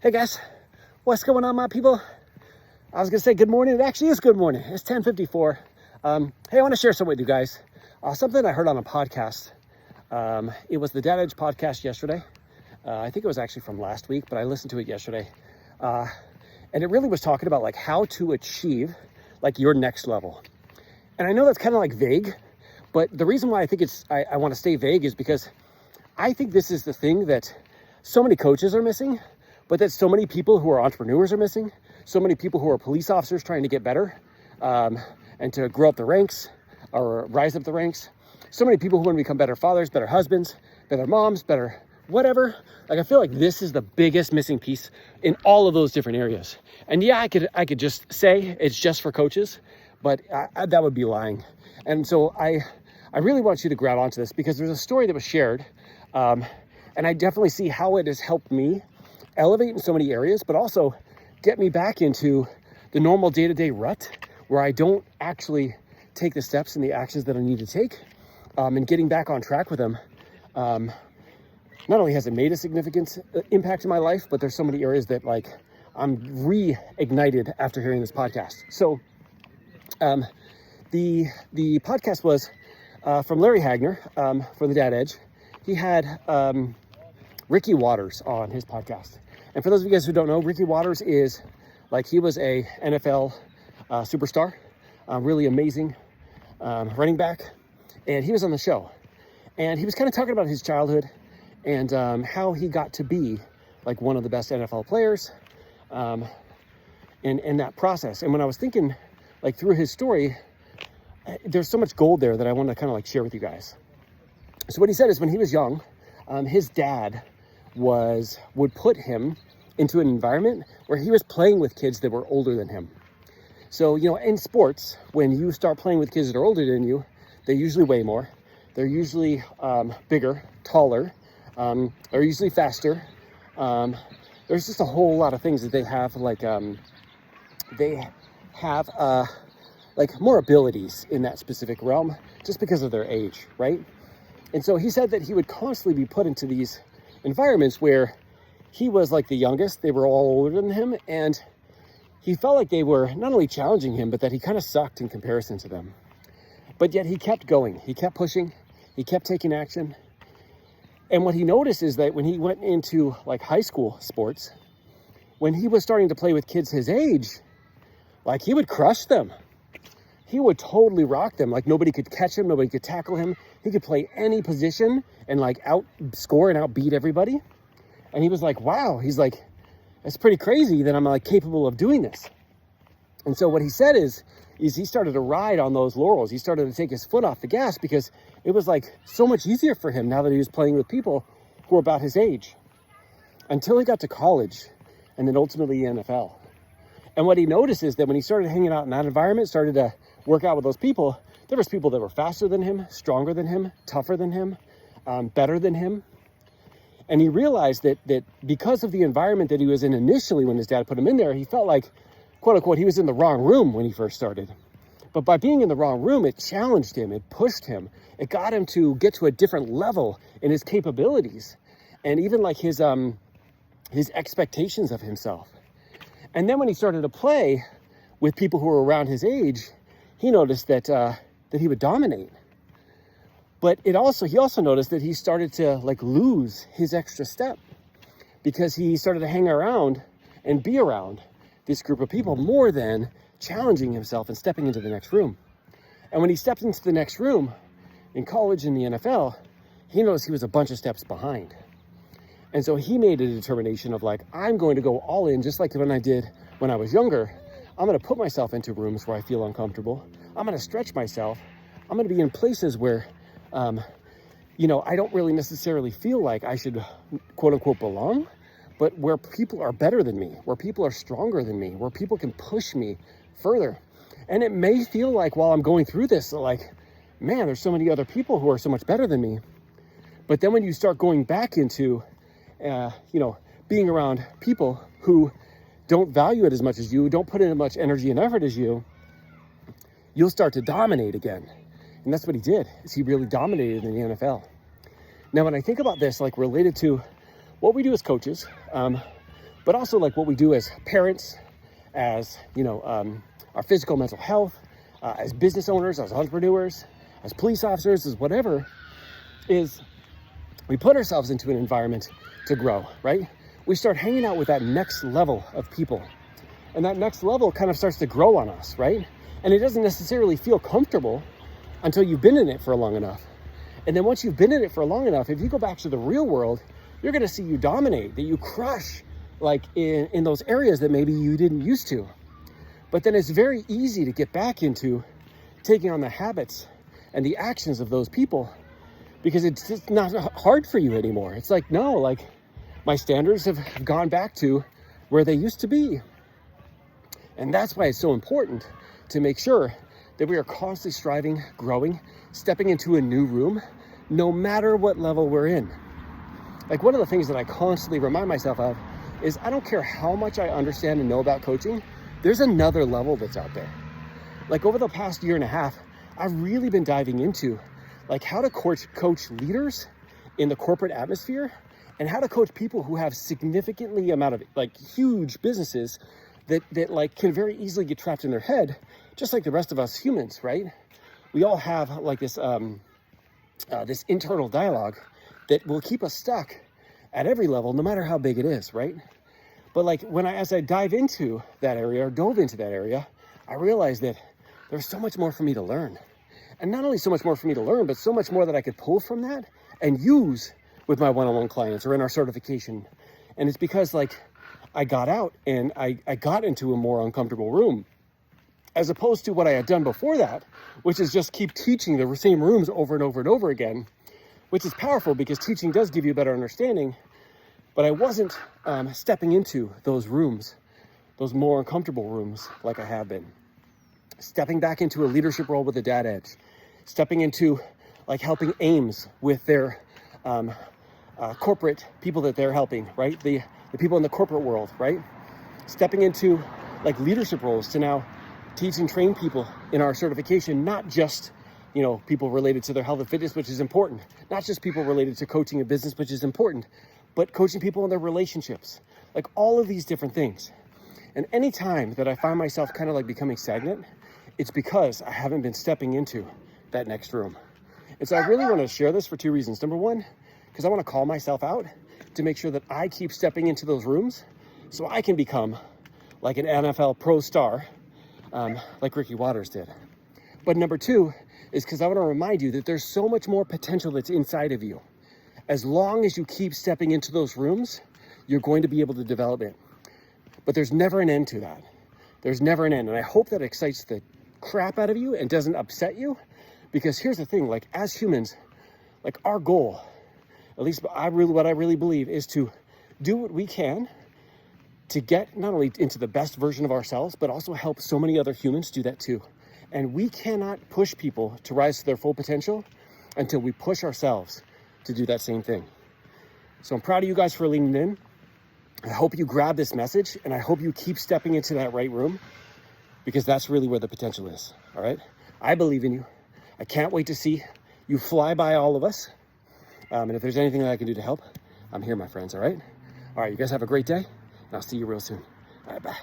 Hey guys, what's going on, my people? I was gonna say good morning. It actually is good morning. It's 10:54. Hey, I want to share something with you guys. Something I heard on a podcast. It was the Dad Edge podcast yesterday. I think it was actually from last week, but I listened to it yesterday. And it really was talking about like how to achieve like your next level. And I know that's kind of like vague, but the reason why I think I want to stay vague is because I think this is the thing that so many coaches are missing, but that so many people who are entrepreneurs are missing. So many people who are police officers trying to get better and to grow up the ranks or rise up the ranks. So many people who want to become better fathers, better husbands, better moms, better whatever. Like I feel like this is the biggest missing piece in all of those different areas. And yeah, I could just say it's just for coaches, but that would be lying. And so I really want you to grab onto this because there's a story that was shared, and I definitely see how it has helped me elevate in so many areas, but also get me back into the normal day-to-day rut where I don't actually take the steps and the actions that I need to take, and getting back on track with them. Not only has it made a significant impact in my life, but there's so many areas that like I'm reignited after hearing this podcast. So the podcast was from Larry Hagner for the Dad Edge. He had Ricky Watters on his podcast. And for those of you guys who don't know, Ricky Watters is like, he was a NFL superstar, really amazing running back. And he was on the show. And he was kind of talking about his childhood and how he got to be like one of the best NFL players in that process. And when I was thinking like through his story, there's so much gold there that I want to kind of like share with you guys. So what he said is when he was young, his dad would put him into an environment where he was playing with kids that were older than him. So, you know, in sports, when you start playing with kids that are older than you, they usually weigh more. They're usually bigger, taller, they're usually faster. There's just a whole lot of things that they have, like like more abilities in that specific realm just because of their age, right? And so he said that he would constantly be put into these environments where he was like the youngest, they were all older than him, and he felt like they were not only challenging him, but that he kind of sucked in comparison to them. But yet he kept going, he kept pushing, he kept taking action. And what he noticed is that when he went into like high school sports, when he was starting to play with kids his age, like he would crush them. He would totally rock them. Like nobody could catch him, nobody could tackle him. He could play any position and like outscore and outbeat everybody. And he was like, wow, he's like, it's pretty crazy that I'm like capable of doing this. And so what he said is he started to ride on those laurels. He started to take his foot off the gas because it was like so much easier for him now that he was playing with people who were about his age, until he got to college and then ultimately the NFL. And what he noticed is that when he started hanging out in that environment, started to work out with those people, there was people that were faster than him, stronger than him, tougher than him, better than him. And he realized that because of the environment that he was in initially when his dad put him in there, he felt like, quote unquote, he was in the wrong room when he first started. But by being in the wrong room, it challenged him, it pushed him, it got him to get to a different level in his capabilities and even like his expectations of himself. And then when he started to play with people who were around his age, he noticed that he would dominate. But he also noticed that he started to like lose his extra step because he started to hang around and be around this group of people more than challenging himself and stepping into the next room. And when he stepped into the next room in college and the NFL, he noticed he was a bunch of steps behind. And so he made a determination of like, I'm going to go all in, just like when I did when I was younger. I'm going to put myself into rooms where I feel uncomfortable. I'm going to stretch myself. I'm going to be in places where, I don't really necessarily feel like I should, quote unquote, belong, but where people are better than me, where people are stronger than me, where people can push me further. And it may feel like while I'm going through this, like, man, there's so many other people who are so much better than me. But then when you start going back into, being around people who don't value it as much as you, don't put in as much energy and effort as you, you'll start to dominate again. And that's what he did, is he really dominated in the NFL. Now, when I think about this, like related to what we do as coaches, but also like what we do as parents, as, our physical, mental health, as business owners, as entrepreneurs, as police officers, as whatever, is we put ourselves into an environment to grow, right? We start hanging out with that next level of people, and that next level kind of starts to grow on us, right? And it doesn't necessarily feel comfortable until you've been in it for long enough. And then once you've been in it for long enough, if you go back to the real world, you're going to see you dominate, that you crush, like in those areas that maybe you didn't used to. But then it's very easy to get back into taking on the habits and the actions of those people, because it's just not hard for you anymore. It's like, no, like my standards have gone back to where they used to be. And that's why it's so important to make sure that we are constantly striving, growing, stepping into a new room, no matter what level we're in. Like one of the things that I constantly remind myself of is I don't care how much I understand and know about coaching, there's another level that's out there. Like over the past year and a half, I've really been diving into like how to coach leaders in the corporate atmosphere, and how to coach people who have significantly amount of like huge businesses that like can very easily get trapped in their head, just like the rest of us humans, right? We all have like this this internal dialogue that will keep us stuck at every level, no matter how big it is, right? But like as I dove into that area, I realized that there's so much more for me to learn. And not only so much more for me to learn, but so much more that I could pull from that and use with my one-on-one clients or in our certification. And it's because like I got out and I got into a more uncomfortable room, as opposed to what I had done before that, which is just keep teaching the same rooms over and over and over again, which is powerful because teaching does give you a better understanding. But I wasn't stepping into those rooms, those more uncomfortable rooms like I have been. Stepping back into a leadership role with a dad edge, stepping into like helping AIMS with their corporate people that they're helping, right? The people in the corporate world, right? Stepping into like leadership roles to now teach and train people in our certification, not just, people related to their health and fitness, which is important, not just people related to coaching a business, which is important, but coaching people in their relationships, like all of these different things. And any time that I find myself kind of like becoming stagnant, it's because I haven't been stepping into that next room. And so I really want to share this for two reasons. Number one, because I want to call myself out to make sure that I keep stepping into those rooms so I can become like an NFL pro star, like Ricky Watters did. But number two is because I want to remind you that there's so much more potential that's inside of you. As long as you keep stepping into those rooms, you're going to be able to develop it. But there's never an end to that. There's never an end. And I hope that excites the crap out of you and doesn't upset you. Because here's the thing, like as humans, like our goal, at least what I really believe, is to do what we can to get not only into the best version of ourselves, but also help so many other humans do that too. And we cannot push people to rise to their full potential until we push ourselves to do that same thing. So I'm proud of you guys for leaning in. I hope you grab this message, and I hope you keep stepping into that right room, because that's really where the potential is, all right? I believe in you. I can't wait to see you fly by all of us. And if there's anything that I can do to help, I'm here, my friends, all right? All right, you guys have a great day, and I'll see you real soon. All right, bye.